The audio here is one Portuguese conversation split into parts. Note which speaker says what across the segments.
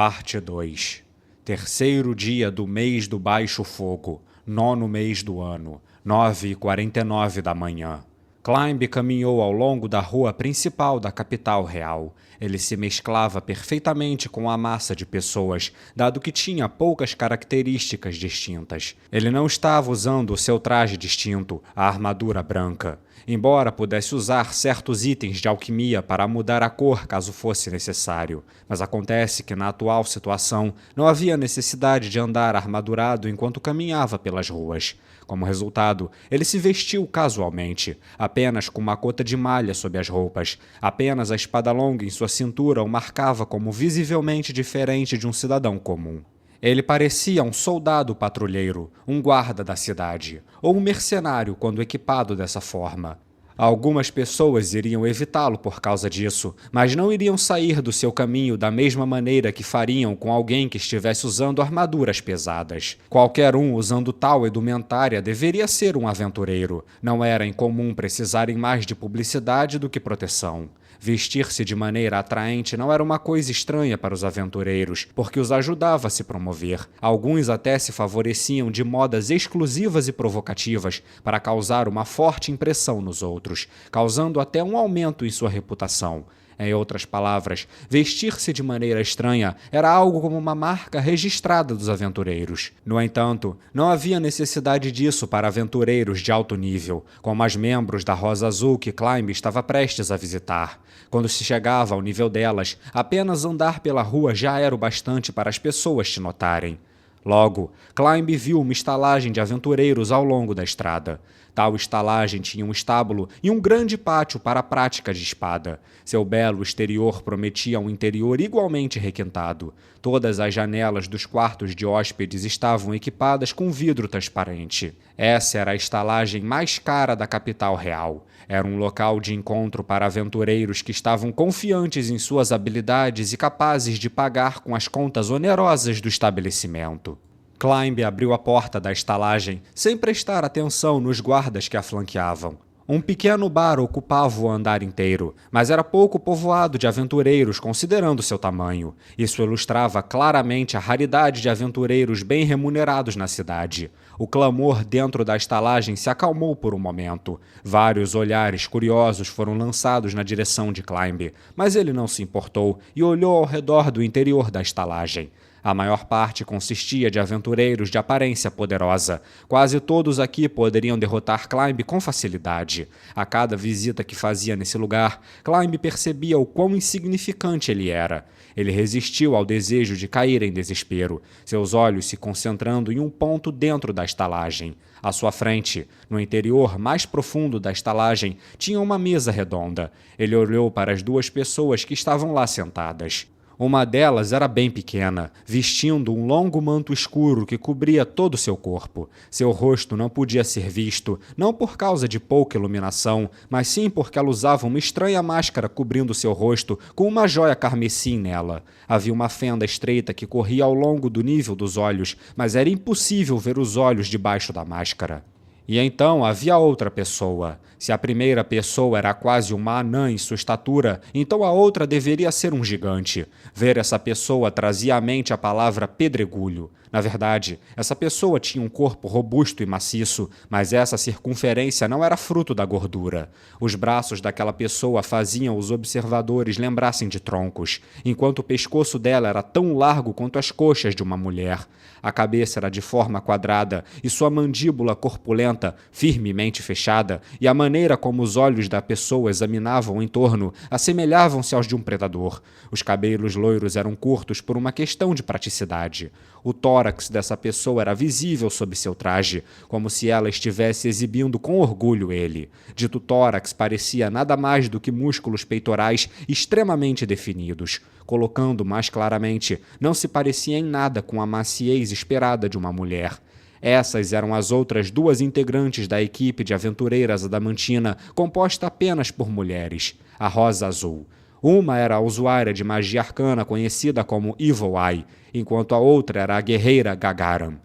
Speaker 1: Parte 2. Terceiro dia do mês do Baixo Fogo, 9º mês do ano, 9h49 da manhã. Climb caminhou ao longo da rua principal da capital real. Ele se mesclava perfeitamente com a massa de pessoas, dado que tinha poucas características distintas. Ele não estava usando o seu traje distinto, a armadura branca. Embora pudesse usar certos itens de alquimia para mudar a cor caso fosse necessário. Mas acontece que na atual situação não havia necessidade de andar armadurado enquanto caminhava pelas ruas. Como resultado, ele se vestiu casualmente, apenas com uma cota de malha sob as roupas. Apenas a espada longa em sua cintura o marcava como visivelmente diferente de um cidadão comum. Ele parecia um soldado patrulheiro, um guarda da cidade, ou um mercenário quando equipado dessa forma. Algumas pessoas iriam evitá-lo por causa disso, mas não iriam sair do seu caminho da mesma maneira que fariam com alguém que estivesse usando armaduras pesadas. Qualquer um usando tal indumentária deveria ser um aventureiro. Não era incomum precisarem mais de publicidade do que proteção. Vestir-se de maneira atraente não era uma coisa estranha para os aventureiros, porque os ajudava a se promover. Alguns até se favoreciam de modas exclusivas e provocativas para causar uma forte impressão nos outros, causando até um aumento em sua reputação. Em outras palavras, vestir-se de maneira estranha era algo como uma marca registrada dos aventureiros. No entanto, não havia necessidade disso para aventureiros de alto nível, como os membros da Rosa Azul que Climb estava prestes a visitar. Quando se chegava ao nível delas, apenas andar pela rua já era o bastante para as pessoas te notarem. Logo, Climb viu uma estalagem de aventureiros ao longo da estrada. Tal estalagem tinha um estábulo e um grande pátio para a prática de espada. Seu belo exterior prometia um interior igualmente requintado. Todas as janelas dos quartos de hóspedes estavam equipadas com vidro transparente. Essa era a estalagem mais cara da capital real. Era um local de encontro para aventureiros que estavam confiantes em suas habilidades e capazes de pagar com as contas onerosas do estabelecimento. Climb abriu a porta da estalagem sem prestar atenção nos guardas que a flanqueavam. Um pequeno bar ocupava o andar inteiro, mas era pouco povoado de aventureiros considerando seu tamanho. Isso ilustrava claramente a raridade de aventureiros bem remunerados na cidade. O clamor dentro da estalagem se acalmou por um momento. Vários olhares curiosos foram lançados na direção de Climb, mas ele não se importou e olhou ao redor do interior da estalagem. A maior parte consistia de aventureiros de aparência poderosa. Quase todos aqui poderiam derrotar Climb com facilidade. A cada visita que fazia nesse lugar, Climb percebia o quão insignificante ele era. Ele resistiu ao desejo de cair em desespero, seus olhos se concentrando em um ponto dentro da estalagem. À sua frente, no interior mais profundo da estalagem, tinha uma mesa redonda. Ele olhou para as duas pessoas que estavam lá sentadas. Uma delas era bem pequena, vestindo um longo manto escuro que cobria todo o seu corpo. Seu rosto não podia ser visto, não por causa de pouca iluminação, mas sim porque ela usava uma estranha máscara cobrindo seu rosto com uma joia carmesim nela. Havia uma fenda estreita que corria ao longo do nível dos olhos, mas era impossível ver os olhos debaixo da máscara. E então havia outra pessoa. Se a primeira pessoa era quase uma anã em sua estatura, então a outra deveria ser um gigante. Ver essa pessoa trazia à mente a palavra pedregulho. Na verdade, essa pessoa tinha um corpo robusto e maciço, mas essa circunferência não era fruto da gordura. Os braços daquela pessoa faziam os observadores lembrassem de troncos, enquanto o pescoço dela era tão largo quanto as coxas de uma mulher. A cabeça era de forma quadrada e sua mandíbula corpulenta, firmemente fechada, e a maneira como os olhos da pessoa examinavam o entorno assemelhavam-se aos de um predador. Os cabelos loiros eram curtos por uma questão de praticidade. O tórax dessa pessoa era visível sob seu traje, como se ela estivesse exibindo com orgulho ele. Dito tórax parecia nada mais do que músculos peitorais extremamente definidos. Colocando mais claramente, não se parecia em nada com a maciez esperada de uma mulher. Essas eram as outras duas integrantes da equipe de aventureiras adamantina, composta apenas por mulheres, a Rosa Azul. Uma era a usuária de magia arcana conhecida como Evil Eye, enquanto a outra era a guerreira Gagaram.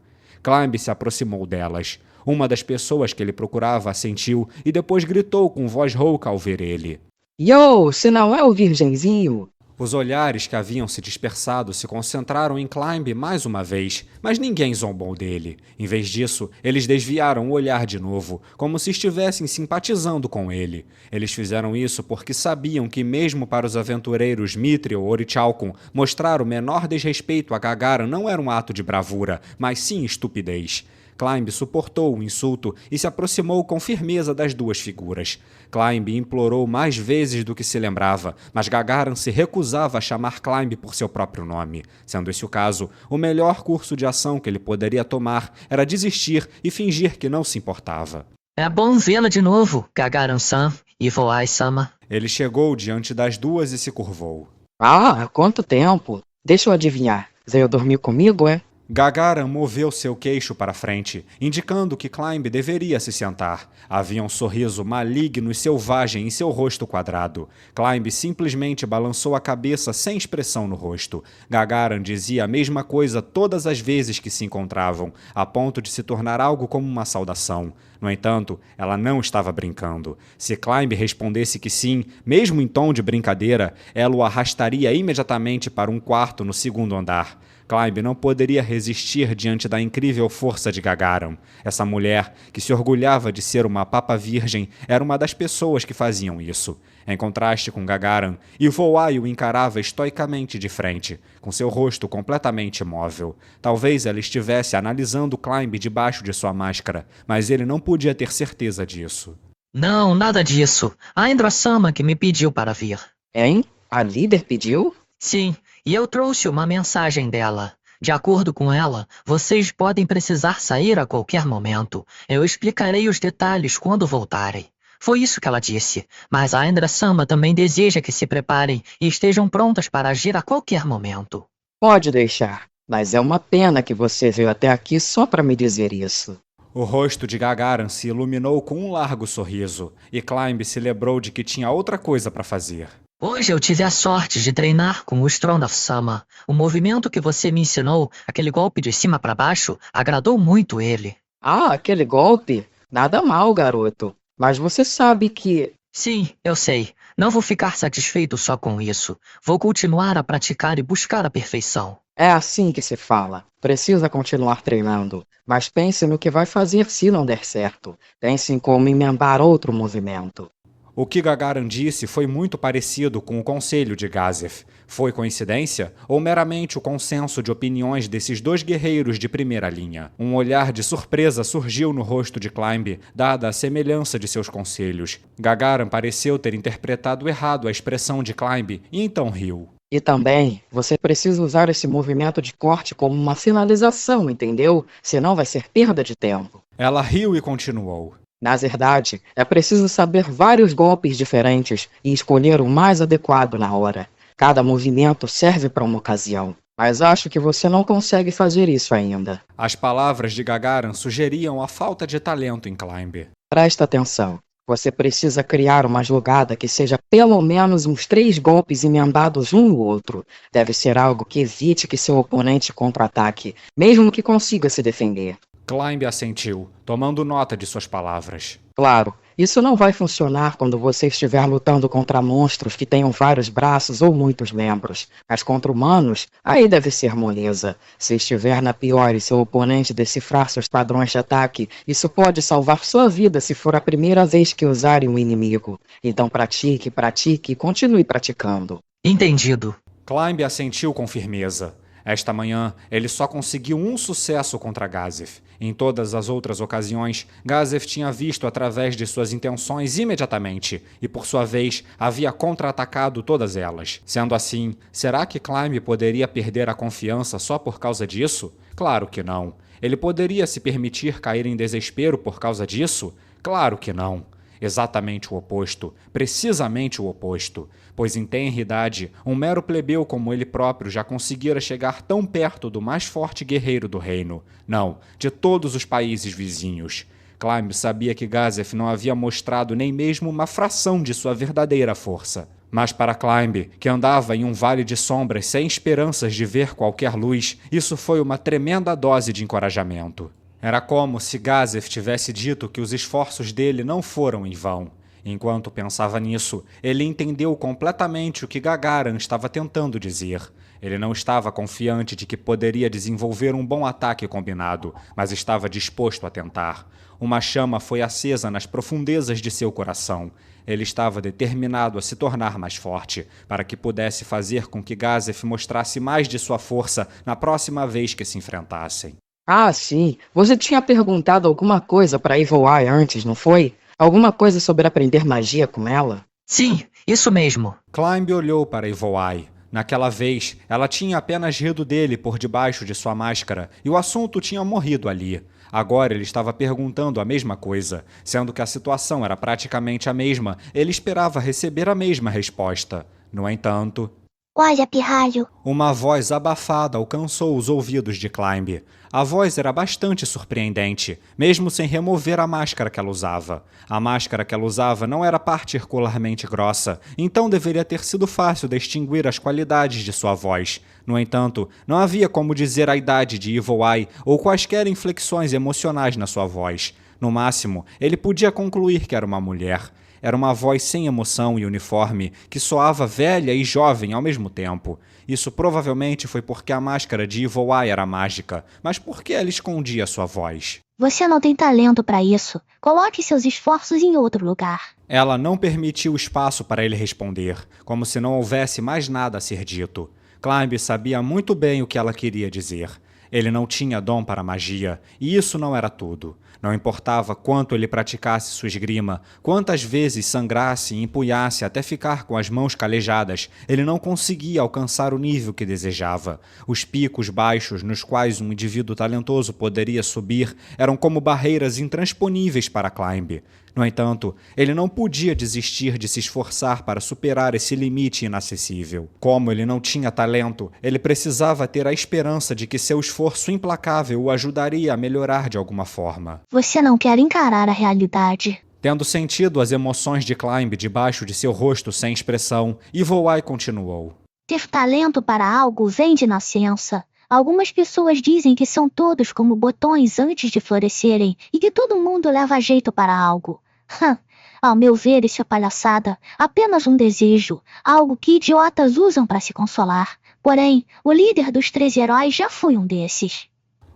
Speaker 1: Climb se aproximou delas. Uma das pessoas que ele procurava assentiu e depois gritou com voz rouca ao ver ele.
Speaker 2: Yo, se não é o virgenzinho?
Speaker 1: Os olhares que haviam se dispersado se concentraram em Climb mais uma vez, mas ninguém zombou dele. Em vez disso, eles desviaram o olhar de novo, como se estivessem simpatizando com ele. Eles fizeram isso porque sabiam que mesmo para os aventureiros Mithril ou Orichalcum, mostrar o menor desrespeito a Gagarin não era um ato de bravura, mas sim estupidez. Climb suportou o insulto e se aproximou com firmeza das duas figuras. Climb implorou mais vezes do que se lembrava, mas Gagarin se recusava a chamar Climb por seu próprio nome. Sendo esse o caso, o melhor curso de ação que ele poderia tomar era desistir e fingir que não se importava.
Speaker 2: É bom vê-la de novo, Gagarin-san e Voai-sama.
Speaker 1: Ele chegou diante das duas e se curvou.
Speaker 3: Ah, quanto tempo! Deixa eu adivinhar. Veio dormir comigo, é?
Speaker 1: Gagarin moveu seu queixo para frente, indicando que Climb deveria se sentar. Havia um sorriso maligno e selvagem em seu rosto quadrado. Climb simplesmente balançou a cabeça sem expressão no rosto. Gagarin dizia a mesma coisa todas as vezes que se encontravam, a ponto de se tornar algo como uma saudação. No entanto, ela não estava brincando. Se Climb respondesse que sim, mesmo em tom de brincadeira, ela o arrastaria imediatamente para um quarto no segundo andar. Climb não poderia resistir diante da incrível força de Gagarin. Essa mulher, que se orgulhava de ser uma papa virgem, era uma das pessoas que faziam isso. Em contraste com Gagarin, Ivoai o encarava estoicamente de frente, com seu rosto completamente imóvel. Talvez ela estivesse analisando Climb debaixo de sua máscara, mas ele não podia ter certeza disso.
Speaker 2: Não, nada disso. A Indra-sama que me pediu para vir.
Speaker 3: Hein? A líder pediu?
Speaker 2: Sim, e eu trouxe uma mensagem dela. De acordo com ela, vocês podem precisar sair a qualquer momento. Eu explicarei os detalhes quando voltarem. Foi isso que ela disse, mas a Indra-sama também deseja que se preparem e estejam prontas para agir a qualquer momento.
Speaker 3: Pode deixar, mas é uma pena que você veio até aqui só para me dizer isso.
Speaker 1: O rosto de Gagarin se iluminou com um largo sorriso, e Climb se lembrou de que tinha outra coisa para fazer.
Speaker 2: Hoje eu tive a sorte de treinar com o Stronaf-sama. O movimento que você me ensinou, aquele golpe de cima para baixo, agradou muito ele.
Speaker 3: Ah, aquele golpe? Nada mal, garoto. Mas você sabe que...
Speaker 2: Sim, eu sei. Não vou ficar satisfeito só com isso. Vou continuar a praticar e buscar a perfeição.
Speaker 3: É assim que se fala. Precisa continuar treinando. Mas pense no que vai fazer se não der certo. Pense em como emendar outro movimento.
Speaker 1: O que Gagarin disse foi muito parecido com o conselho de Gazef. Foi coincidência ou meramente o consenso de opiniões desses dois guerreiros de primeira linha? Um olhar de surpresa surgiu no rosto de Climb, dada a semelhança de seus conselhos. Gagarin pareceu ter interpretado errado a expressão de Climb e então riu.
Speaker 3: E também, você precisa usar esse movimento de corte como uma finalização, entendeu? Senão vai ser perda de tempo.
Speaker 1: Ela riu e continuou.
Speaker 3: Na verdade, é preciso saber vários golpes diferentes e escolher o mais adequado na hora. Cada movimento serve para uma ocasião. Mas acho que você não consegue fazer isso ainda.
Speaker 1: As palavras de Gagarin sugeriam a falta de talento em Climb.
Speaker 3: Presta atenção. Você precisa criar uma jogada que seja pelo menos uns 3 golpes emendados um no outro. Deve ser algo que evite que seu oponente contra-ataque, mesmo que consiga se defender.
Speaker 1: Climb assentiu, tomando nota de suas palavras.
Speaker 3: Claro, isso não vai funcionar quando você estiver lutando contra monstros que tenham vários braços ou muitos membros. Mas contra humanos, aí deve ser moleza. Se estiver na pior e seu oponente decifrar seus padrões de ataque, isso pode salvar sua vida se for a primeira vez que usarem um inimigo. Então pratique, pratique e continue praticando.
Speaker 2: Entendido.
Speaker 1: Climb assentiu com firmeza. Esta manhã, ele só conseguiu um sucesso contra Gazef. Em todas as outras ocasiões, Gazef tinha visto através de suas intenções imediatamente e, por sua vez, havia contra-atacado todas elas. Sendo assim, será que Climb poderia perder a confiança só por causa disso? Claro que não. Ele poderia se permitir cair em desespero por causa disso? Claro que não. Exatamente o oposto, precisamente o oposto, pois em tenra idade, um mero plebeu como ele próprio já conseguira chegar tão perto do mais forte guerreiro do reino, não, de todos os países vizinhos. Climb sabia que Gazef não havia mostrado nem mesmo uma fração de sua verdadeira força. Mas para Climb, que andava em um vale de sombras sem esperanças de ver qualquer luz, isso foi uma tremenda dose de encorajamento. Era como se Gazef tivesse dito que os esforços dele não foram em vão. Enquanto pensava nisso, ele entendeu completamente o que Gagarin estava tentando dizer. Ele não estava confiante de que poderia desenvolver um bom ataque combinado, mas estava disposto a tentar. Uma chama foi acesa nas profundezas de seu coração. Ele estava determinado a se tornar mais forte, para que pudesse fazer com que Gazef mostrasse mais de sua força na próxima vez que se enfrentassem.
Speaker 3: Ah, sim. Você tinha perguntado alguma coisa para Evil Eye antes, não foi? Alguma coisa sobre aprender magia com ela?
Speaker 2: Sim, isso mesmo.
Speaker 1: Climb olhou para Evil Eye. Naquela vez, ela tinha apenas rido dele por debaixo de sua máscara, e o assunto tinha morrido ali. Agora ele estava perguntando a mesma coisa. Sendo que a situação era praticamente a mesma, ele esperava receber a mesma resposta. No entanto,
Speaker 4: Olha, pirralho.
Speaker 1: uma voz abafada alcançou os ouvidos de Climb. A voz era bastante surpreendente, mesmo sem remover a máscara que ela usava. A máscara que ela usava não era particularmente grossa, então deveria ter sido fácil distinguir as qualidades de sua voz. No entanto, não havia como dizer a idade de Evil Eye ou quaisquer inflexões emocionais na sua voz. No máximo, ele podia concluir que era uma mulher. Era uma voz sem emoção e uniforme, que soava velha e jovem ao mesmo tempo. Isso provavelmente foi porque a máscara de Evil Eye era mágica, mas por que ela escondia sua voz?
Speaker 4: Você não tem talento para isso. Coloque seus esforços em outro lugar.
Speaker 1: Ela não permitiu espaço para ele responder, como se não houvesse mais nada a ser dito. Climb sabia muito bem o que ela queria dizer. Ele não tinha dom para magia, e isso não era tudo. Não importava quanto ele praticasse sua esgrima, quantas vezes sangrasse e empunhasse até ficar com as mãos calejadas, ele não conseguia alcançar o nível que desejava. Os picos baixos nos quais um indivíduo talentoso poderia subir eram como barreiras intransponíveis para Climb. No entanto, ele não podia desistir de se esforçar para superar esse limite inacessível. Como ele não tinha talento, ele precisava ter a esperança de que seu esforço implacável o ajudaria a melhorar de alguma forma.
Speaker 4: Você não quer encarar a realidade.
Speaker 1: Tendo sentido as emoções de Climb debaixo de seu rosto sem expressão, Evil Eye continuou.
Speaker 4: Ter talento para algo vem de nascença. Algumas pessoas dizem que são todos como botões antes de florescerem e que todo mundo leva jeito para algo. Ao meu ver, isso é palhaçada, apenas um desejo, algo que idiotas usam para se consolar. Porém, o líder dos 13 heróis já foi um desses.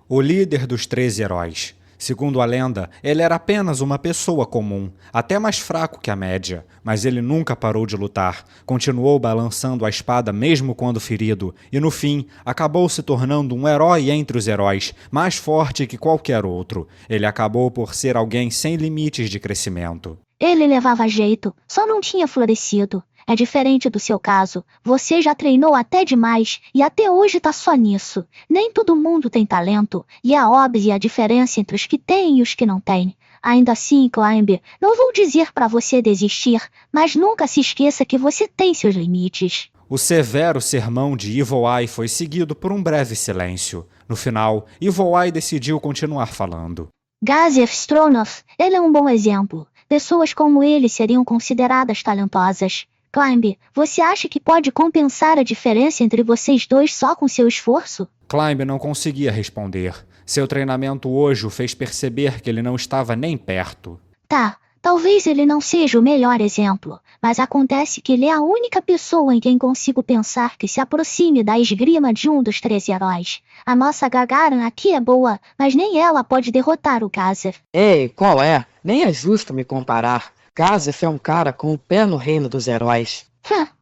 Speaker 1: O líder dos 13 heróis. Segundo a lenda, ele era apenas uma pessoa comum, até mais fraco que a média, mas ele nunca parou de lutar, continuou balançando a espada mesmo quando ferido, e no fim, acabou se tornando um herói entre os heróis, mais forte que qualquer outro. Ele acabou por ser alguém sem limites de crescimento.
Speaker 4: Ele levava jeito, só não tinha florescido. É diferente do seu caso. Você já treinou até demais e até hoje tá só nisso. Nem todo mundo tem talento, e é óbvia a diferença entre os que têm e os que não têm. Ainda assim, Climb, não vou dizer para você desistir, mas nunca se esqueça que você tem seus limites.
Speaker 1: O severo sermão de Evil Eye foi seguido por um breve silêncio. No final, Evil Eye decidiu continuar falando.
Speaker 4: Gazef Stronov, ele é um bom exemplo. Pessoas como ele seriam consideradas talentosas. Climb, você acha que pode compensar a diferença entre vocês dois só com seu esforço?
Speaker 1: Climb não conseguia responder. Seu treinamento hoje o fez perceber que ele não estava nem perto.
Speaker 4: Tá, talvez ele não seja o melhor exemplo, mas acontece que ele é a única pessoa em quem consigo pensar que se aproxime da esgrima de um dos 13 heróis. A nossa Gagarin aqui é boa, mas nem ela pode derrotar o Gazef.
Speaker 3: Ei, qual é? Nem é justo me comparar. Gazef é um cara com o pé no reino dos heróis.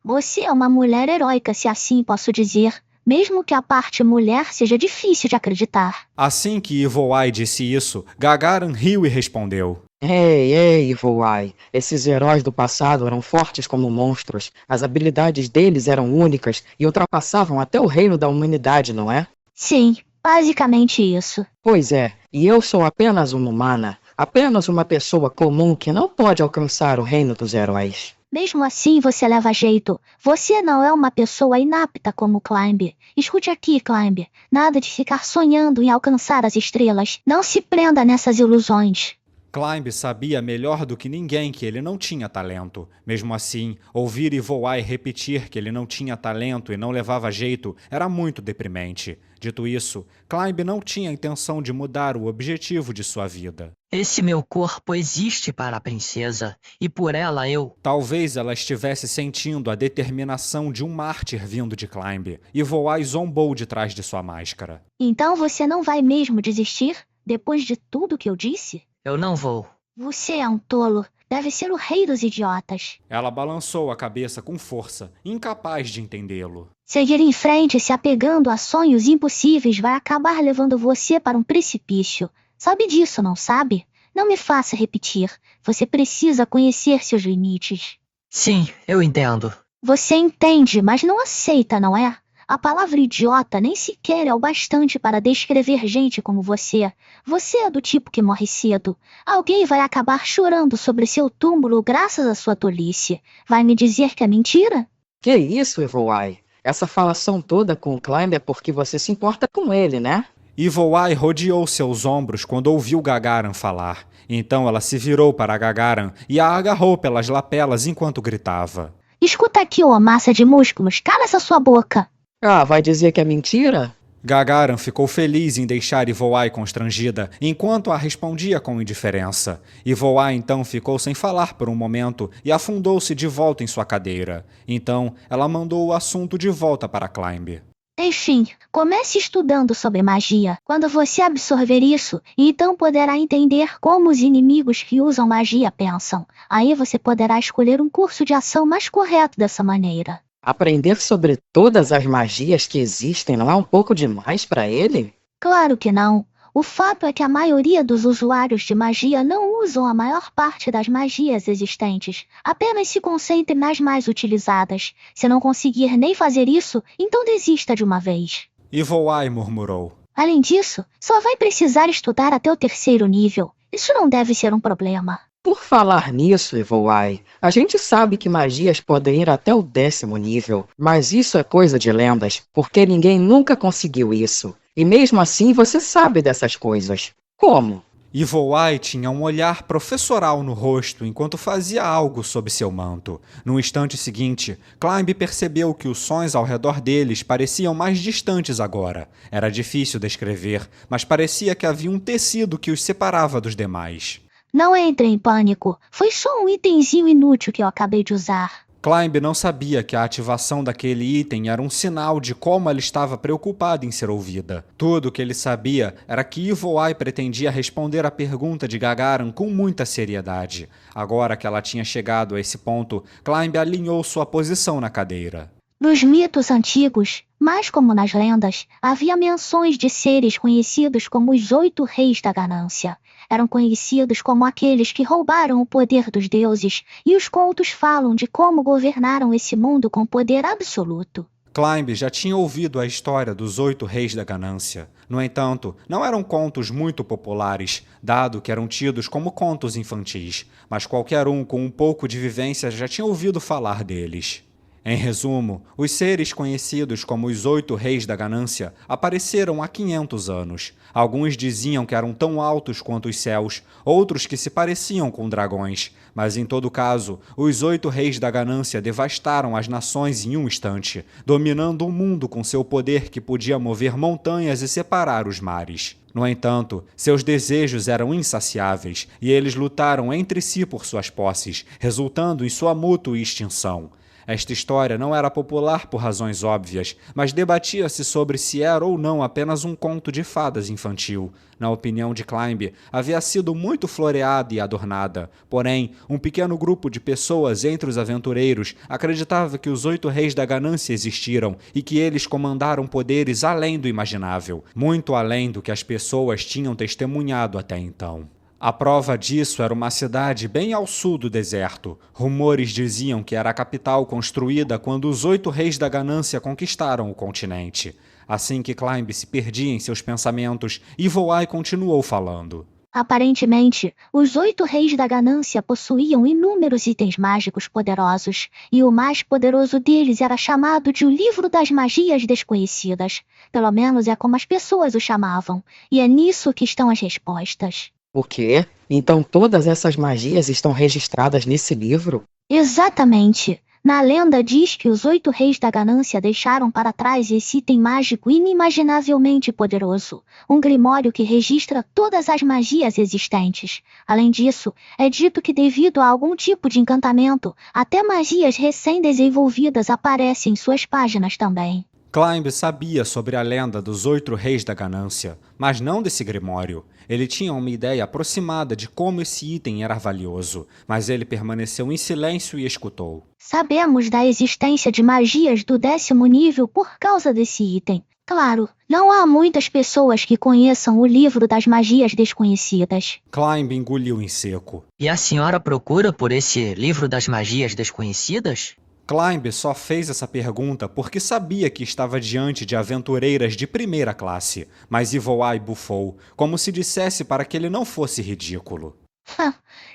Speaker 4: Você é uma mulher heróica, se assim posso dizer. Mesmo que a parte mulher seja difícil de acreditar.
Speaker 1: Assim que Evil Eye disse isso, Gagarin riu e respondeu.
Speaker 3: Ei, Evil Eye. Esses heróis do passado eram fortes como monstros. As habilidades deles eram únicas e ultrapassavam até o reino da humanidade, não é?
Speaker 4: Sim, basicamente isso.
Speaker 3: Pois é, e eu sou apenas uma humana. Apenas uma pessoa comum que não pode alcançar o reino dos heróis.
Speaker 4: Mesmo assim, você leva jeito. Você não é uma pessoa inapta como Climb. Escute aqui, Climb. Nada de ficar sonhando em alcançar as estrelas. Não se prenda nessas ilusões.
Speaker 1: Climb sabia melhor do que ninguém que ele não tinha talento. Mesmo assim, ouvir Evil Eye repetir que ele não tinha talento e não levava jeito era muito deprimente. Dito isso, Climb não tinha intenção de mudar o objetivo de sua vida.
Speaker 2: Esse meu corpo existe para a princesa, e por ela eu...
Speaker 1: Talvez ela estivesse sentindo a determinação de um mártir vindo de Climb. Evil Eye zombou de trás de sua máscara.
Speaker 4: Então você não vai mesmo desistir? Depois de tudo que eu disse?
Speaker 2: Eu não vou.
Speaker 4: Você é um tolo. Deve ser o rei dos idiotas.
Speaker 1: Ela balançou a cabeça com força, incapaz de entendê-lo.
Speaker 4: Seguir em frente se apegando a sonhos impossíveis vai acabar levando você para um precipício. Sabe disso, não sabe? Não me faça repetir. Você precisa conhecer seus limites.
Speaker 2: Sim, eu entendo.
Speaker 4: Você entende, mas não aceita, não é? A palavra idiota nem sequer é o bastante para descrever gente como você. Você é do tipo que morre cedo. Alguém vai acabar chorando sobre seu túmulo graças à sua tolice. Vai me dizer que é mentira?
Speaker 3: Que isso, Evil Eye? Essa falação toda com o Climb é porque você se importa com ele, né?
Speaker 1: Evil Eye rodeou seus ombros quando ouviu Gagarin falar. Então ela se virou para Gagarin e a agarrou pelas lapelas enquanto gritava.
Speaker 4: Escuta aqui, ô massa de músculos, cala essa sua boca.
Speaker 3: Ah, vai dizer que é mentira?
Speaker 1: Gagarin ficou feliz em deixar Evil Eye constrangida, enquanto a respondia com indiferença. Evil Eye então ficou sem falar por um momento e afundou-se de volta em sua cadeira. Então, ela mandou o assunto de volta para Climb.
Speaker 4: Enfim, comece estudando sobre magia. Quando você absorver isso, então poderá entender como os inimigos que usam magia pensam. Aí você poderá escolher um curso de ação mais correto dessa maneira.
Speaker 3: Aprender sobre todas as magias que existem não é um pouco demais para ele?
Speaker 4: Claro que não. O fato é que a maioria dos usuários de magia não usam a maior parte das magias existentes. Apenas se concentre nas mais utilizadas. Se não conseguir nem fazer isso, então desista de uma vez.
Speaker 1: Evil Eye murmurou.
Speaker 4: Além disso, só vai precisar estudar até o 3º nível. Isso não deve ser um problema.
Speaker 3: Por falar nisso, Evil Eye, a gente sabe que magias podem ir até o 10º nível, mas isso é coisa de lendas, porque ninguém nunca conseguiu isso. E mesmo assim você sabe dessas coisas. Como?
Speaker 1: Evil Eye tinha um olhar professoral no rosto enquanto fazia algo sob seu manto. No instante seguinte, Climb percebeu que os sons ao redor deles pareciam mais distantes agora. Era difícil descrever, mas parecia que havia um tecido que os separava dos demais.
Speaker 4: Não entre em pânico. Foi só um itemzinho inútil que eu acabei de usar.
Speaker 1: Climb não sabia que a ativação daquele item era um sinal de como ela estava preocupada em ser ouvida. Tudo o que ele sabia era que Evil Eye pretendia responder à pergunta de Gagarin com muita seriedade. Agora que ela tinha chegado a esse ponto, Climb alinhou sua posição na cadeira.
Speaker 4: Nos mitos antigos, mais como nas lendas, havia menções de seres conhecidos como os 8 reis da ganância. Eram conhecidos como aqueles que roubaram o poder dos deuses, e os contos falam de como governaram esse mundo com poder absoluto.
Speaker 1: Climb já tinha ouvido a história dos 8 reis da ganância. No entanto, não eram contos muito populares, dado que eram tidos como contos infantis, mas qualquer um com um pouco de vivência já tinha ouvido falar deles. Em resumo, os seres conhecidos como os 8 reis da ganância apareceram há 500 anos. Alguns diziam que eram tão altos quanto os céus, outros que se pareciam com dragões. Mas em todo caso, os 8 reis da ganância devastaram as nações em um instante, dominando o mundo com seu poder que podia mover montanhas e separar os mares. No entanto, seus desejos eram insaciáveis, e eles lutaram entre si por suas posses, resultando em sua mútua extinção. Esta história não era popular por razões óbvias, mas debatia-se sobre se era ou não apenas um conto de fadas infantil. Na opinião de Climb, havia sido muito floreada e adornada. Porém, um pequeno grupo de pessoas entre os aventureiros acreditava que os 8 reis da ganância existiram e que eles comandaram poderes além do imaginável, muito além do que as pessoas tinham testemunhado até então. A prova disso era uma cidade bem ao sul do deserto. Rumores diziam que era a capital construída quando os 8 reis da ganância conquistaram o continente. Assim que Climb se perdia em seus pensamentos, Evil Eye continuou falando.
Speaker 4: Aparentemente, os 8 reis da ganância possuíam inúmeros itens mágicos poderosos, e o mais poderoso deles era chamado de o Livro das Magias Desconhecidas. Pelo menos é como as pessoas o chamavam, e é nisso que estão as respostas.
Speaker 3: O quê? Então todas essas magias estão registradas nesse livro?
Speaker 4: Exatamente. Na lenda diz que os 8 reis da ganância deixaram para trás esse item mágico inimaginavelmente poderoso, um grimório que registra todas as magias existentes. Além disso, é dito que devido a algum tipo de encantamento, até magias recém-desenvolvidas aparecem em suas páginas também.
Speaker 1: Climb sabia sobre a lenda dos 8 reis da ganância, mas não desse grimório. Ele tinha uma ideia aproximada de como esse item era valioso, mas ele permaneceu em silêncio e escutou.
Speaker 4: Sabemos da existência de magias do 10º nível por causa desse item. Claro, não há muitas pessoas que conheçam o livro das magias desconhecidas.
Speaker 1: Climb engoliu em seco.
Speaker 2: E a senhora procura por esse livro das magias desconhecidas?
Speaker 1: Climb só fez essa pergunta porque sabia que estava diante de aventureiras de primeira classe, mas Evil-Eye bufou, como se dissesse para que ele não fosse ridículo.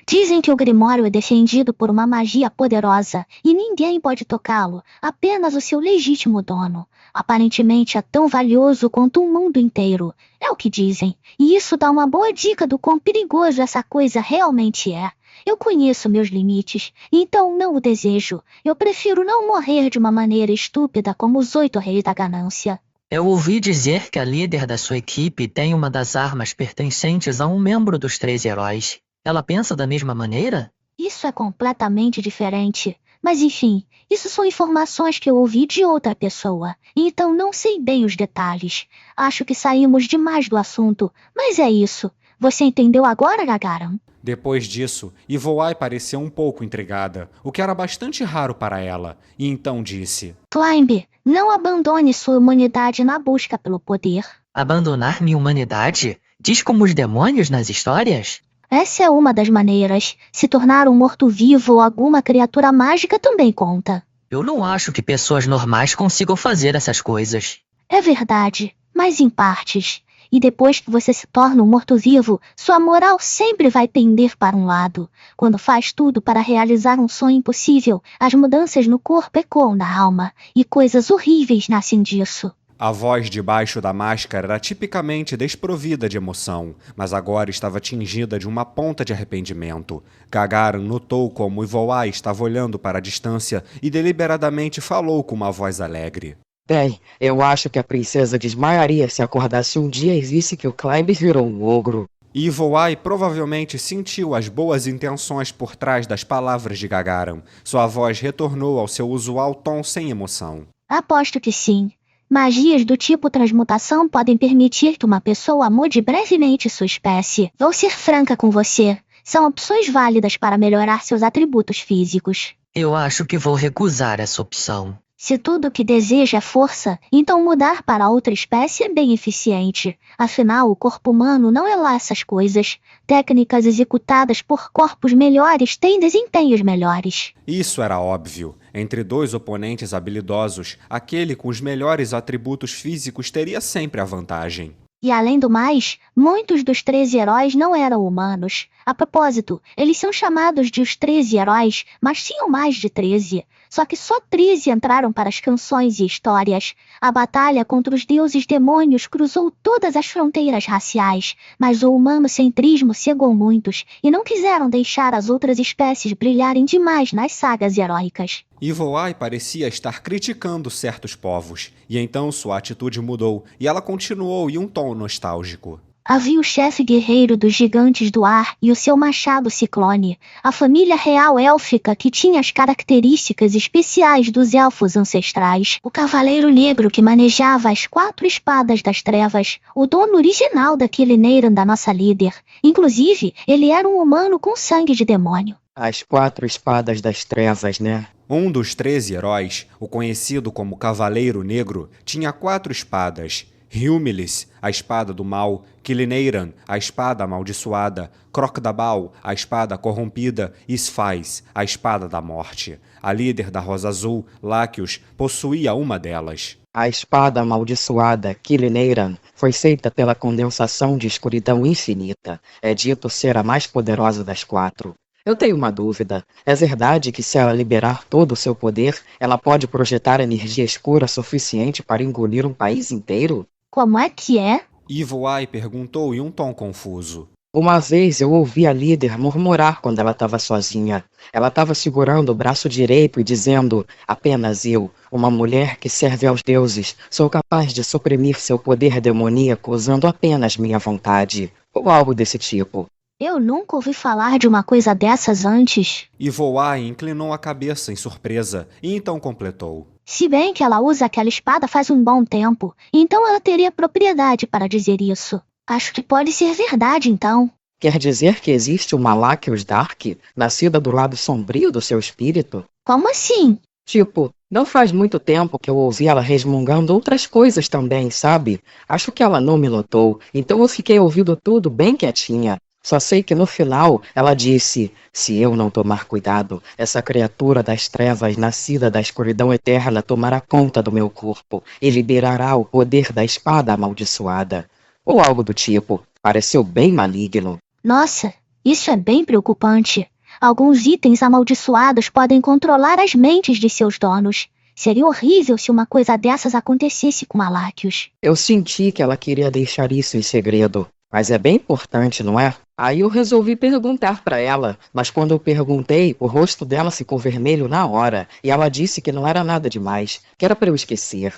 Speaker 4: Dizem que o Grimório é defendido por uma magia poderosa e ninguém pode tocá-lo, apenas o seu legítimo dono. Aparentemente é tão valioso quanto o mundo inteiro, é o que dizem, e isso dá uma boa dica do quão perigoso essa coisa realmente é. Eu conheço meus limites, então não o desejo. Eu prefiro não morrer de uma maneira estúpida como os 8 reis da ganância.
Speaker 2: Eu ouvi dizer que a líder da sua equipe tem uma das armas pertencentes a um membro dos 13 heróis. Ela pensa da mesma maneira?
Speaker 4: Isso é completamente diferente. Mas enfim, isso são informações que eu ouvi de outra pessoa, então não sei bem os detalhes. Acho que saímos demais do assunto, mas é isso. Você entendeu agora, Gagaram?
Speaker 1: Depois disso, Evil-Eye pareceu um pouco intrigada, o que era bastante raro para ela, e então disse:
Speaker 4: Climb, não abandone sua humanidade na busca pelo poder.
Speaker 2: Abandonar minha humanidade? Diz como os demônios nas histórias?
Speaker 4: Essa é uma das maneiras. Se tornar um morto-vivo ou alguma criatura mágica também conta.
Speaker 2: Eu não acho que pessoas normais consigam fazer essas coisas.
Speaker 4: É verdade, mas em partes. E depois que você se torna um morto-vivo, sua moral sempre vai pender para um lado. Quando faz tudo para realizar um sonho impossível, as mudanças no corpo ecoam na alma, e coisas horríveis nascem disso.
Speaker 1: A voz debaixo da máscara era tipicamente desprovida de emoção, mas agora estava tingida de uma ponta de arrependimento. Gagarin notou como Evil-Eye estava olhando para a distância e deliberadamente falou com uma voz alegre.
Speaker 3: Bem, eu acho que a princesa desmaiaria se acordasse um dia e visse que o Climb virou um ogro.
Speaker 1: Evil-Eye provavelmente sentiu as boas intenções por trás das palavras de Gagarin. Sua voz retornou ao seu usual tom sem emoção.
Speaker 4: Aposto que sim. Magias do tipo transmutação podem permitir que uma pessoa mude brevemente sua espécie. Vou ser franca com você. São opções válidas para melhorar seus atributos físicos.
Speaker 2: Eu acho que vou recusar essa opção.
Speaker 4: Se tudo o que deseja é força, então mudar para outra espécie é bem eficiente. Afinal, o corpo humano não é lá essas coisas. Técnicas executadas por corpos melhores têm desempenhos melhores.
Speaker 1: Isso era óbvio. Entre dois oponentes habilidosos, aquele com os melhores atributos físicos teria sempre a vantagem.
Speaker 4: E além do mais, muitos dos 13 heróis não eram humanos. A propósito, eles são chamados de os 13 heróis, mas tinham mais de 13. Só que só 13 entraram para as canções e histórias. A batalha contra os deuses demônios cruzou todas as fronteiras raciais, mas o humanocentrismo cegou muitos e não quiseram deixar as outras espécies brilharem demais nas sagas heróicas.
Speaker 1: Evil-Eye parecia estar criticando certos povos, e então sua atitude mudou, e ela continuou em um tom nostálgico.
Speaker 4: Havia o chefe guerreiro dos gigantes do ar e o seu machado ciclone, a família real élfica que tinha as características especiais dos elfos ancestrais, o cavaleiro negro que manejava as 4 espadas das trevas, o dono original da Killineyran da nossa líder. Inclusive, ele era um humano com sangue de demônio.
Speaker 3: As 4 espadas das trevas, né?
Speaker 1: Um dos 13 heróis, o conhecido como Cavaleiro Negro, tinha 4 espadas. Humilys, a espada do mal, Killineyran, a espada amaldiçoada, Crocdabal, a espada corrompida, e Sphais, a espada da morte. A líder da Rosa Azul, Lacus, possuía uma delas.
Speaker 3: A espada amaldiçoada, Killineyran, foi feita pela condensação de escuridão infinita. É dito ser a mais poderosa das 4. Eu tenho uma dúvida. É verdade que se ela liberar todo o seu poder, ela pode projetar energia escura suficiente para engolir um país inteiro?
Speaker 4: Como é que é?
Speaker 1: Evil-Eye perguntou em um tom confuso.
Speaker 3: Uma vez eu ouvi a líder murmurar quando ela estava sozinha. Ela estava segurando o braço direito e dizendo: apenas eu, uma mulher que serve aos deuses, sou capaz de suprimir seu poder demoníaco usando apenas minha vontade. Ou algo desse tipo.
Speaker 4: Eu nunca ouvi falar de uma coisa dessas antes.
Speaker 1: Ivoai inclinou a cabeça em surpresa e então completou.
Speaker 4: Se bem que ela usa aquela espada faz um bom tempo, então ela teria propriedade para dizer isso. Acho que pode ser verdade, então.
Speaker 3: Quer dizer que existe uma Lacus Dark, nascida do lado sombrio do seu espírito?
Speaker 4: Como assim?
Speaker 3: Tipo, não faz muito tempo que eu ouvi ela resmungando outras coisas também, sabe? Acho que ela não me notou, então eu fiquei ouvindo tudo bem quietinha. Só sei que no final ela disse: se eu não tomar cuidado, essa criatura das trevas nascida da escuridão eterna tomará conta do meu corpo e liberará o poder da espada amaldiçoada. Ou algo do tipo. Pareceu bem maligno.
Speaker 4: Nossa, isso é bem preocupante. Alguns itens amaldiçoados podem controlar as mentes de seus donos. Seria horrível se uma coisa dessas acontecesse com Malaquios.
Speaker 3: Eu senti que ela queria deixar isso em segredo. Mas é bem importante, não é? Aí eu resolvi perguntar para ela, mas quando eu perguntei, o rosto dela ficou vermelho na hora, e ela disse que não era nada demais, que era para eu esquecer.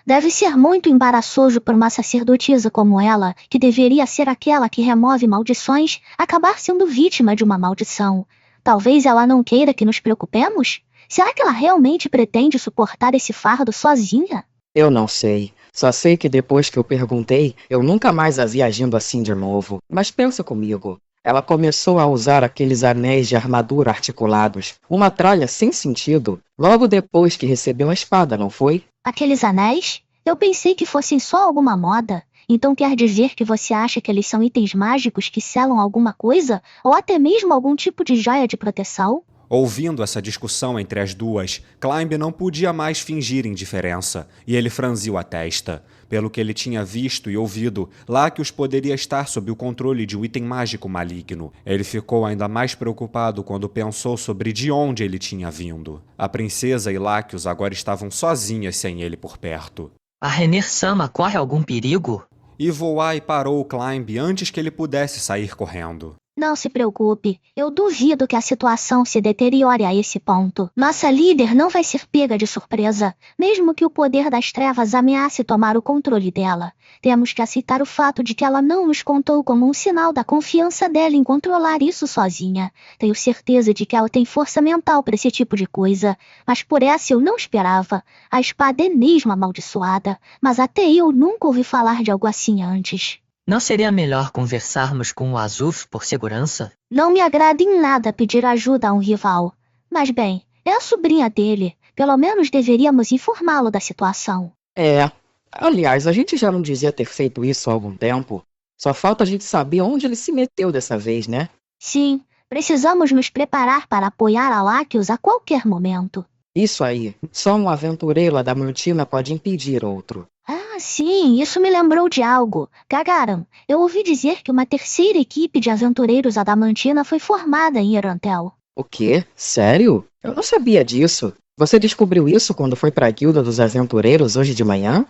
Speaker 4: Deve ser muito embaraçoso para uma sacerdotisa como ela, que deveria ser aquela que remove maldições, acabar sendo vítima de uma maldição. Talvez ela não queira que nos preocupemos? Será que ela realmente pretende suportar esse fardo sozinha?
Speaker 3: Eu não sei. Só sei que depois que eu perguntei, eu nunca mais a vi agindo assim de novo. Mas pensa comigo. Ela começou a usar aqueles anéis de armadura articulados, uma tralha sem sentido, logo depois que recebeu a espada, não foi?
Speaker 4: Aqueles anéis? Eu pensei que fossem só alguma moda. Então quer dizer que você acha que eles são itens mágicos que selam alguma coisa? Ou até mesmo algum tipo de joia de proteção?
Speaker 1: Ouvindo essa discussão entre as duas, Climb não podia mais fingir indiferença, e ele franziu a testa. Pelo que ele tinha visto e ouvido, Lacus poderia estar sob o controle de um item mágico maligno. Ele ficou ainda mais preocupado quando pensou sobre de onde ele tinha vindo. A princesa e Lacus agora estavam sozinhas sem ele por perto.
Speaker 2: A Renner-sama corre algum perigo?
Speaker 1: Ivoai parou Climb antes que ele pudesse sair correndo.
Speaker 4: Não se preocupe, eu duvido que a situação se deteriore a esse ponto. Nossa líder não vai ser pega de surpresa, mesmo que o poder das trevas ameace tomar o controle dela. Temos que aceitar o fato de que ela não nos contou como um sinal da confiança dela em controlar isso sozinha. Tenho certeza de que ela tem força mental para esse tipo de coisa, mas por essa eu não esperava. A espada é mesmo amaldiçoada, mas até eu nunca ouvi falar de algo assim antes.
Speaker 2: Não seria melhor conversarmos com o Azuf por segurança?
Speaker 4: Não me agrada em nada pedir ajuda a um rival. Mas bem, é a sobrinha dele. Pelo menos deveríamos informá-lo da situação.
Speaker 3: É. Aliás, a gente já não dizia ter feito isso há algum tempo. Só falta a gente saber onde ele se meteu dessa vez, né?
Speaker 4: Sim, precisamos nos preparar para apoiar a Lacus a qualquer momento.
Speaker 3: Isso aí. Só um aventureiro adamantina pode impedir outro.
Speaker 4: Ah, sim, isso me lembrou de algo. Gagaram, eu ouvi dizer que uma terceira equipe de aventureiros adamantina foi formada em Erantel.
Speaker 3: O quê? Sério? Eu não sabia disso. Você descobriu isso quando foi pra Guilda dos Aventureiros hoje de manhã?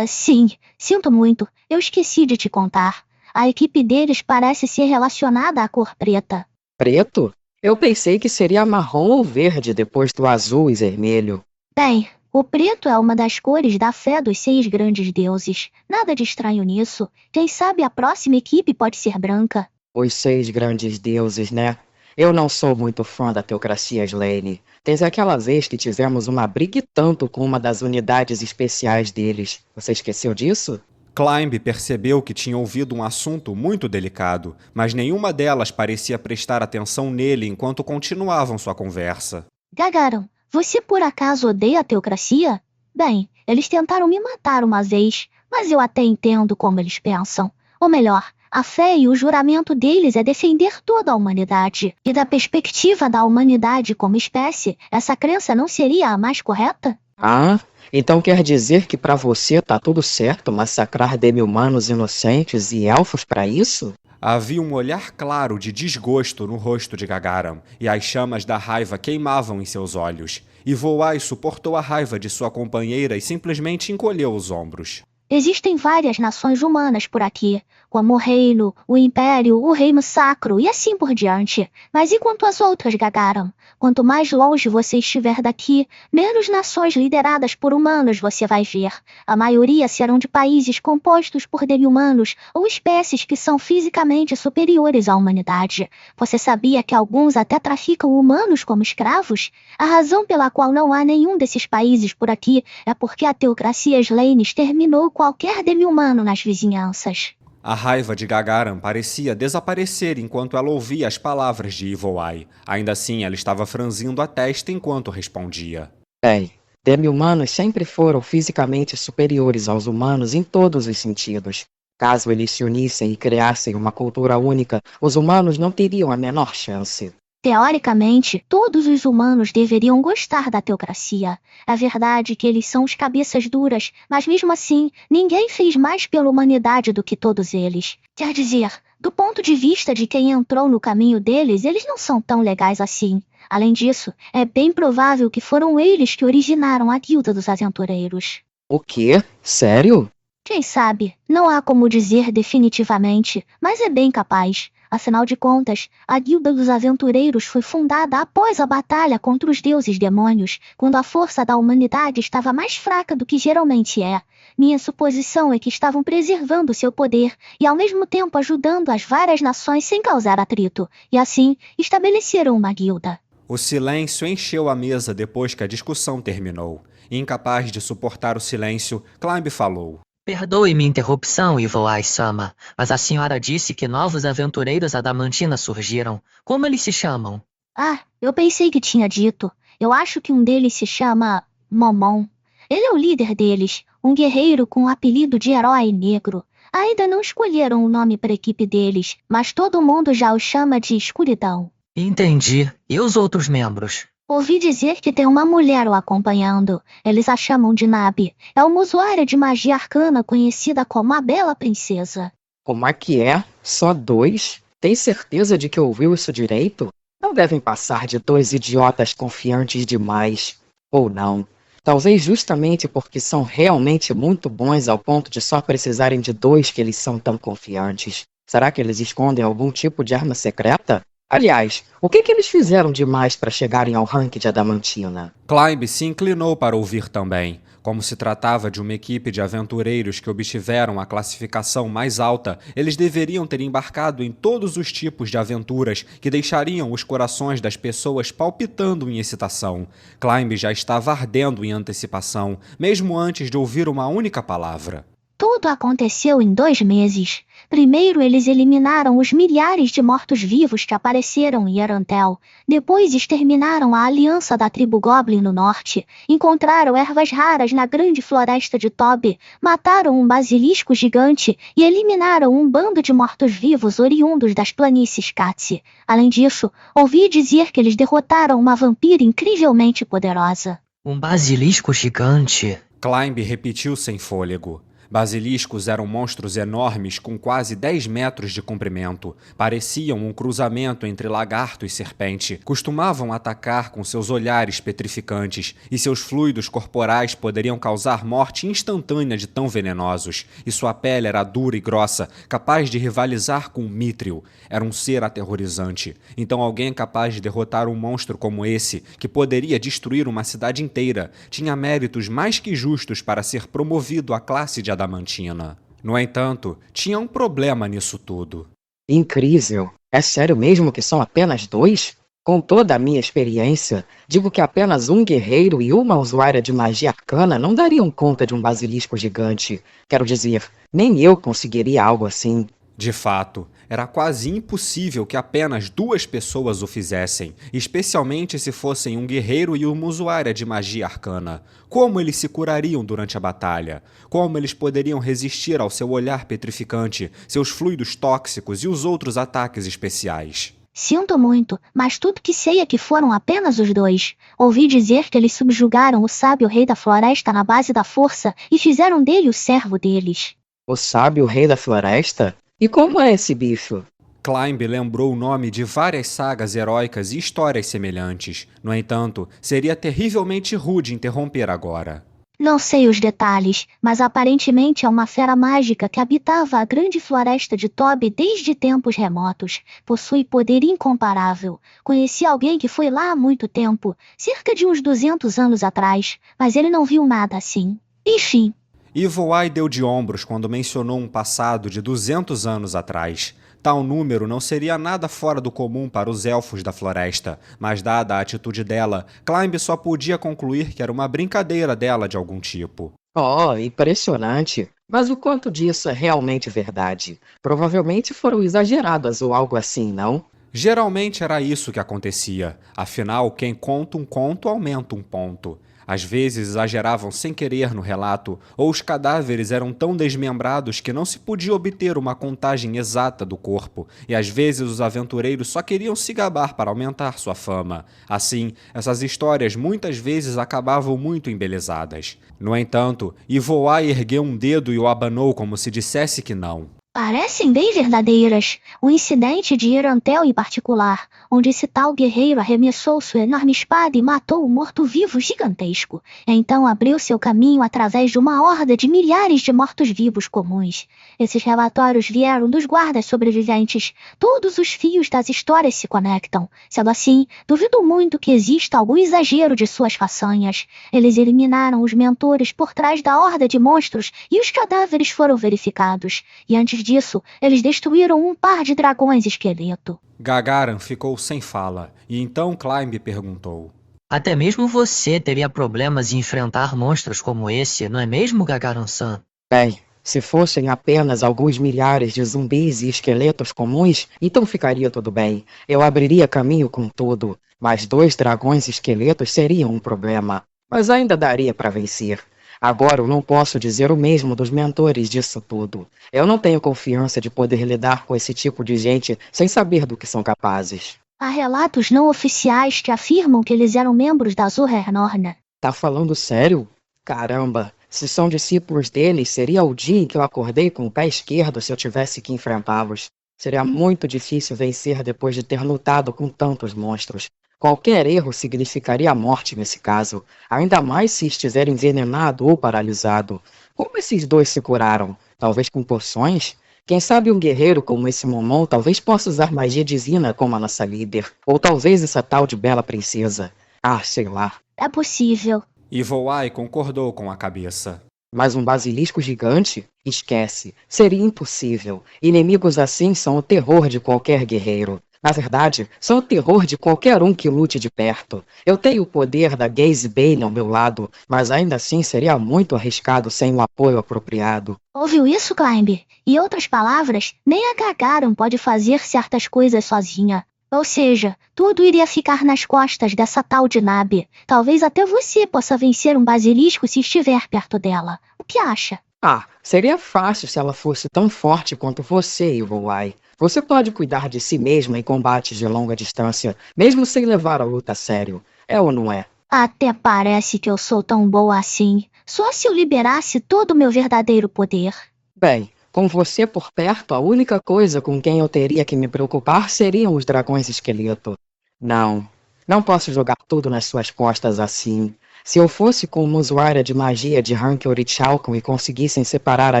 Speaker 4: Sim, sinto muito. Eu esqueci de te contar. A equipe deles parece ser relacionada à cor preta.
Speaker 3: Preto? Eu pensei que seria marrom ou verde depois do azul e vermelho.
Speaker 4: Bem, o preto é uma das cores da fé dos 6 grandes deuses. Nada de estranho nisso. Quem sabe a próxima equipe pode ser branca.
Speaker 3: Os 6 grandes deuses, né? Eu não sou muito fã da teocracia Slane. Desde aquela vez que tivemos uma briga e tanto com uma das unidades especiais deles. Você esqueceu disso?
Speaker 1: Climb percebeu que tinha ouvido um assunto muito delicado, mas nenhuma delas parecia prestar atenção nele enquanto continuavam sua conversa.
Speaker 4: Gagaram, você por acaso odeia a teocracia? Bem, eles tentaram me matar uma vez, mas eu até entendo como eles pensam. Ou melhor, a fé e o juramento deles é defender toda a humanidade. E da perspectiva da humanidade como espécie, essa crença não seria a mais correta?
Speaker 3: Ah, então quer dizer que pra você tá tudo certo massacrar demi-humanos inocentes e elfos pra isso?
Speaker 1: Havia um olhar claro de desgosto no rosto de Gagaram, e as chamas da raiva queimavam em seus olhos. Ivoai suportou a raiva de sua companheira e simplesmente encolheu os ombros.
Speaker 4: Existem várias nações humanas por aqui, como o Reino, o Império, o Reino Sacro e assim por diante. Mas e quanto às outras, Gagaram? Quanto mais longe você estiver daqui, menos nações lideradas por humanos você vai ver. A maioria serão de países compostos por demi-humanos ou espécies que são fisicamente superiores à humanidade. Você sabia que alguns até traficam humanos como escravos? A razão pela qual não há nenhum desses países por aqui é porque a teocracia Slane exterminou qualquer demi-humano nas vizinhanças.
Speaker 1: A raiva de Gagaram parecia desaparecer enquanto ela ouvia as palavras de Evil Eye. Ainda assim, ela estava franzindo a testa enquanto respondia.
Speaker 3: Bem, demi-humanos sempre foram fisicamente superiores aos humanos em todos os sentidos. Caso eles se unissem e criassem uma cultura única, os humanos não teriam a menor chance.
Speaker 4: Teoricamente, todos os humanos deveriam gostar da teocracia. É verdade que eles são os cabeças duras, mas mesmo assim, ninguém fez mais pela humanidade do que todos eles. Quer dizer, do ponto de vista de quem entrou no caminho deles, eles não são tão legais assim. Além disso, é bem provável que foram eles que originaram a Guilda dos Aventureiros.
Speaker 3: O quê? Sério?
Speaker 4: Quem sabe? Não há como dizer definitivamente, mas é bem capaz. Afinal de contas, a Guilda dos Aventureiros foi fundada após a batalha contra os deuses demônios, quando a força da humanidade estava mais fraca do que geralmente é. Minha suposição é que estavam preservando seu poder e ao mesmo tempo ajudando as várias nações sem causar atrito, e assim estabeleceram uma guilda.
Speaker 1: O silêncio encheu a mesa depois que a discussão terminou. Incapaz de suportar o silêncio, Climb falou.
Speaker 2: Perdoe minha interrupção, Evil Eye-sama, mas a senhora disse que novos aventureiros adamantina surgiram. Como eles se chamam?
Speaker 4: Ah, eu pensei que tinha dito. Eu acho que um deles se chama Momon. Ele é o líder deles, um guerreiro com o apelido de Herói Negro. Ainda não escolheram o nome para a equipe deles, mas todo mundo já o chama de Escuridão.
Speaker 2: Entendi. E os outros membros?
Speaker 4: Ouvi dizer que tem uma mulher o acompanhando. Eles a chamam de Nabi. É uma usuária de magia arcana conhecida como a Bela Princesa.
Speaker 3: Como é que é? Só 2? Tem certeza de que ouviu isso direito? Não devem passar de 2 idiotas confiantes demais. Ou não. Talvez justamente porque são realmente muito bons ao ponto de só precisarem de 2 que eles são tão confiantes. Será que eles escondem algum tipo de arma secreta? Aliás, o que eles fizeram demais para chegarem ao ranking de Adamantina?
Speaker 1: Climb se inclinou para ouvir também. Como se tratava de uma equipe de aventureiros que obtiveram a classificação mais alta, eles deveriam ter embarcado em todos os tipos de aventuras que deixariam os corações das pessoas palpitando em excitação. Climb já estava ardendo em antecipação, mesmo antes de ouvir uma única palavra.
Speaker 4: Tudo aconteceu em 2 meses. Primeiro eles eliminaram os milhares de mortos-vivos que apareceram em Erantel. Depois exterminaram a aliança da tribo Goblin no norte. Encontraram ervas raras na grande floresta de Tob. Mataram um basilisco gigante e eliminaram um bando de mortos-vivos oriundos das planícies Katsi. Além disso, ouvi dizer que eles derrotaram uma vampira incrivelmente poderosa.
Speaker 2: Um basilisco gigante.
Speaker 1: Climb repetiu sem fôlego. Basiliscos eram monstros enormes com quase 10 metros de comprimento. Pareciam um cruzamento entre lagarto e serpente. Costumavam atacar com seus olhares petrificantes, e seus fluidos corporais poderiam causar morte instantânea de tão venenosos. E sua pele era dura e grossa, capaz de rivalizar com um mítrio. Era um ser aterrorizante. Então alguém capaz de derrotar um monstro como esse, que poderia destruir uma cidade inteira, tinha méritos mais que justos para ser promovido à classe de Adamantina. No entanto, tinha um problema nisso tudo.
Speaker 3: Incrível. É sério mesmo que são apenas 2? Com toda a minha experiência, digo que apenas um guerreiro e uma usuária de magia arcana não dariam conta de um basilisco gigante. Quero dizer, nem eu conseguiria algo assim.
Speaker 1: De fato, era quase impossível que apenas 2 pessoas o fizessem, especialmente se fossem um guerreiro e uma usuária de magia arcana. Como eles se curariam durante a batalha? Como eles poderiam resistir ao seu olhar petrificante, seus fluidos tóxicos e os outros ataques especiais?
Speaker 4: Sinto muito, mas tudo que sei é que foram apenas os 2. Ouvi dizer que eles subjugaram o sábio rei da floresta na base da força e fizeram dele o servo deles.
Speaker 3: O sábio rei da floresta? E como é esse bicho?
Speaker 1: Climb lembrou o nome de várias sagas heróicas e histórias semelhantes. No entanto, seria terrivelmente rude interromper agora.
Speaker 4: Não sei os detalhes, mas aparentemente é uma fera mágica que habitava a grande floresta de Tob desde tempos remotos. Possui poder incomparável. Conheci alguém que foi lá há muito tempo, cerca de uns 200 anos atrás, mas ele não viu nada assim. Enfim.
Speaker 1: Ivoai deu de ombros quando mencionou um passado de 200 anos atrás. Tal número não seria nada fora do comum para os elfos da floresta, mas dada a atitude dela, Climb só podia concluir que era uma brincadeira dela de algum tipo.
Speaker 3: Oh, impressionante. Mas o quanto disso é realmente verdade? Provavelmente foram exageradas ou algo assim, não?
Speaker 1: Geralmente era isso que acontecia, afinal, quem conta um conto aumenta um ponto. Às vezes exageravam sem querer no relato, ou os cadáveres eram tão desmembrados que não se podia obter uma contagem exata do corpo, e às vezes os aventureiros só queriam se gabar para aumentar sua fama. Assim, essas histórias muitas vezes acabavam muito embelezadas. No entanto, Ivoai ergueu um dedo e o abanou como se dissesse que não.
Speaker 4: Parecem bem verdadeiras. O incidente de Erantel em particular, onde esse tal guerreiro arremessou sua enorme espada e matou um morto-vivo gigantesco. Então abriu seu caminho através de uma horda de milhares de mortos-vivos comuns. Esses relatórios vieram dos guardas sobreviventes. Todos os fios das histórias se conectam. Sendo assim, duvido muito que exista algum exagero de suas façanhas. Eles eliminaram os mentores por trás da horda de monstros e os cadáveres foram verificados. E antes disso, eles destruíram um par de dragões esqueleto.
Speaker 1: Gagaran ficou sem fala, e então Climb perguntou.
Speaker 2: Até mesmo você teria problemas em enfrentar monstros como esse, não é mesmo, Gagaran-san?
Speaker 3: Bem, se fossem apenas alguns milhares de zumbis e esqueletos comuns, então ficaria tudo bem. Eu abriria caminho com tudo, mas 2 dragões esqueletos seriam um problema. Mas ainda daria para vencer. Agora eu não posso dizer o mesmo dos mentores disso tudo. Eu não tenho confiança de poder lidar com esse tipo de gente sem saber do que são capazes.
Speaker 4: Há relatos não oficiais que afirmam que eles eram membros da Zuhernorna.
Speaker 3: Tá falando sério? Caramba, se são discípulos deles, seria o dia em que eu acordei com o pé esquerdo se eu tivesse que enfrentá-los. Seria muito difícil vencer depois de ter lutado com tantos monstros. Qualquer erro significaria a morte nesse caso, ainda mais se estiver envenenado ou paralisado. Como esses 2 se curaram? Talvez com poções? Quem sabe um guerreiro como esse Momon talvez possa usar magia divina como a nossa líder. Ou talvez essa tal de bela princesa. Ah, sei lá.
Speaker 4: É possível.
Speaker 1: Ivoai concordou com a cabeça.
Speaker 3: Mas um basilisco gigante? Esquece. Seria impossível. Inimigos assim são o terror de qualquer guerreiro. Na verdade, são o terror de qualquer um que lute de perto. Eu tenho o poder da Gaze Bane ao meu lado, mas ainda assim seria muito arriscado sem um apoio apropriado.
Speaker 4: Ouviu isso, Climb? Em outras palavras, nem a Gagaran pode fazer certas coisas sozinha. Ou seja, tudo iria ficar nas costas dessa tal de Nabe. Talvez até você possa vencer um basilisco se estiver perto dela. O que acha?
Speaker 3: Ah, seria fácil se ela fosse tão forte quanto você, Ivoai. Você pode cuidar de si mesma em combates de longa distância, mesmo sem levar a luta a sério. É ou não é?
Speaker 4: Até parece que eu sou tão boa assim. Só se eu liberasse todo o meu verdadeiro poder.
Speaker 3: Bem, com você por perto, a única coisa com quem eu teria que me preocupar seriam os dragões esqueleto. Não posso jogar tudo nas suas costas assim. Se eu fosse com uma usuária de magia de rank Orichalcon e conseguissem separar a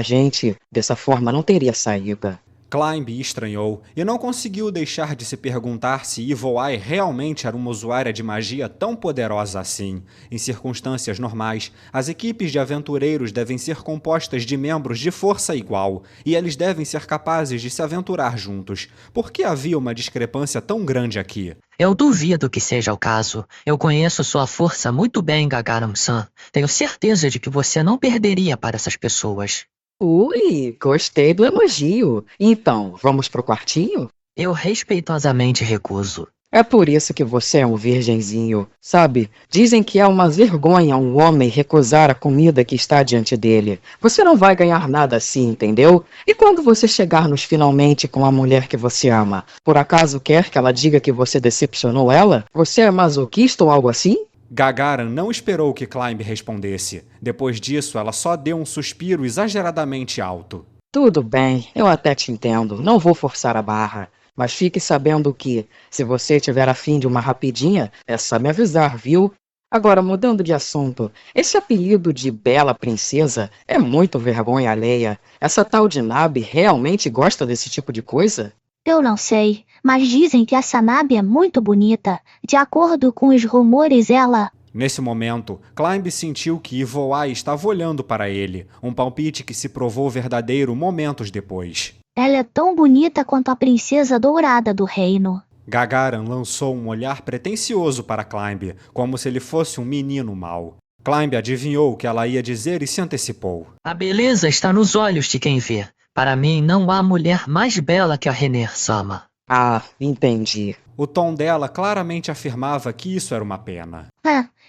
Speaker 3: gente, dessa forma não teria saída.
Speaker 1: Climb estranhou e não conseguiu deixar de se perguntar se Ivoai realmente era uma usuária de magia tão poderosa assim. Em circunstâncias normais, as equipes de aventureiros devem ser compostas de membros de força igual, e eles devem ser capazes de se aventurar juntos. Por que havia uma discrepância tão grande aqui?
Speaker 2: Eu duvido que seja o caso. Eu conheço sua força muito bem, Gagaram-san. Tenho certeza de que você não perderia para essas pessoas.
Speaker 3: Ui, gostei do elogio. Então, vamos pro quartinho?
Speaker 2: Eu respeitosamente recuso.
Speaker 3: É por isso que você é um virgenzinho, sabe? Dizem que é uma vergonha um homem recusar a comida que está diante dele. Você não vai ganhar nada assim, entendeu? E quando você chegar-nos finalmente com a mulher que você ama, por acaso quer que ela diga que você decepcionou ela? Você é masoquista ou algo assim?
Speaker 1: Gagaran não esperou que Climb respondesse. Depois disso, ela só deu um suspiro exageradamente alto.
Speaker 3: Tudo bem, eu até te entendo, não vou forçar a barra. Mas fique sabendo que, se você tiver afim de uma rapidinha, é só me avisar, viu? Agora, mudando de assunto, esse apelido de Bela Princesa é muito vergonha alheia. Essa tal de Nabe realmente gosta desse tipo de coisa?
Speaker 4: Eu não sei, mas dizem que essa Nabe é muito bonita. De acordo com os rumores, ela...
Speaker 1: Nesse momento, Climb sentiu que Ivoai estava olhando para ele, um palpite que se provou verdadeiro momentos depois.
Speaker 4: Ela é tão bonita quanto a princesa dourada do reino.
Speaker 1: Gagaran lançou um olhar pretensioso para Climb, como se ele fosse um menino mau. Climb adivinhou o que ela ia dizer e se antecipou.
Speaker 2: A beleza está nos olhos de quem vê. Para mim, não há mulher mais bela que a Renner-sama.
Speaker 3: Ah, entendi.
Speaker 1: O tom dela claramente afirmava que isso era uma pena.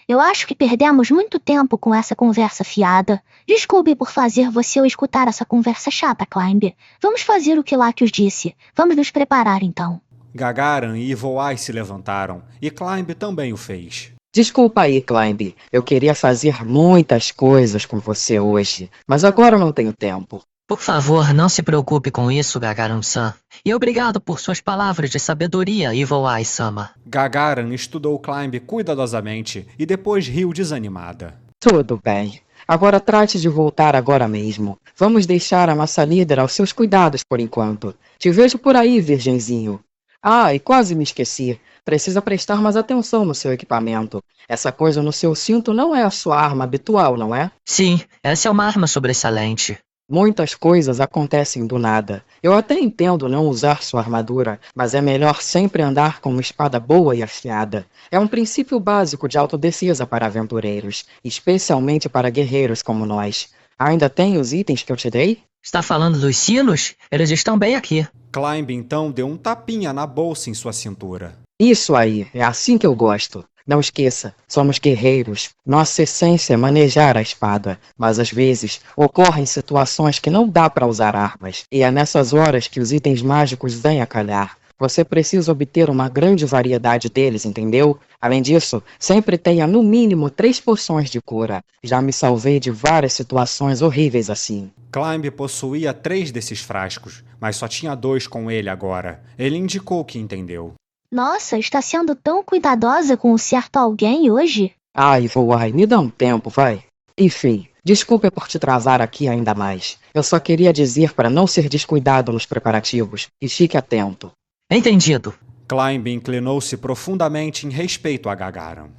Speaker 4: Eu acho que perdemos muito tempo com essa conversa fiada. Desculpe por fazer você escutar essa conversa chata, Climb. Vamos fazer o que Latios disse. Vamos nos preparar, então.
Speaker 1: Gagaran e Ivoai se levantaram, e Climb também o fez.
Speaker 3: Desculpa aí, Climb. Eu queria fazer muitas coisas com você hoje, mas agora não tenho tempo.
Speaker 2: Por favor, não se preocupe com isso, Gagaran-san. E obrigado por suas palavras de sabedoria, Ivoai-sama.
Speaker 1: Gagaran estudou Climb cuidadosamente e depois riu desanimada.
Speaker 3: Tudo bem. Agora trate de voltar agora mesmo. Vamos deixar a nossa líder aos seus cuidados por enquanto. Te vejo por aí, virgenzinho. Ah, e quase me esqueci. Precisa prestar mais atenção no seu equipamento. Essa coisa no seu cinto não é a sua arma habitual, não é?
Speaker 2: Sim, essa é uma arma sobressalente.
Speaker 3: Muitas coisas acontecem do nada. Eu até entendo não usar sua armadura, mas é melhor sempre andar com uma espada boa e afiada. É um princípio básico de autodefesa para aventureiros, especialmente para guerreiros como nós. Ainda tem os itens que eu te dei?
Speaker 2: Está falando dos sinos? Eles estão bem aqui.
Speaker 1: Climb então deu um tapinha na bolsa em sua cintura.
Speaker 3: Isso aí, é assim que eu gosto. Não esqueça, somos guerreiros. Nossa essência é manejar a espada, mas às vezes ocorrem situações que não dá para usar armas, e é nessas horas que os itens mágicos vêm a calhar. Você precisa obter uma grande variedade deles, entendeu? Além disso, sempre tenha no mínimo 3 poções de cura. Já me salvei de várias situações horríveis assim.
Speaker 1: Climb possuía 3 desses frascos, mas só tinha 2 com ele agora. Ele indicou que entendeu.
Speaker 4: Nossa, está sendo tão cuidadosa com um certo alguém hoje?
Speaker 3: Ai, Ivoai, me dá um tempo, vai. Enfim, desculpe por te travar aqui ainda mais. Eu só queria dizer para não ser descuidado nos preparativos, e fique atento.
Speaker 2: Entendido.
Speaker 1: Climb inclinou-se profundamente em respeito a Gagaran.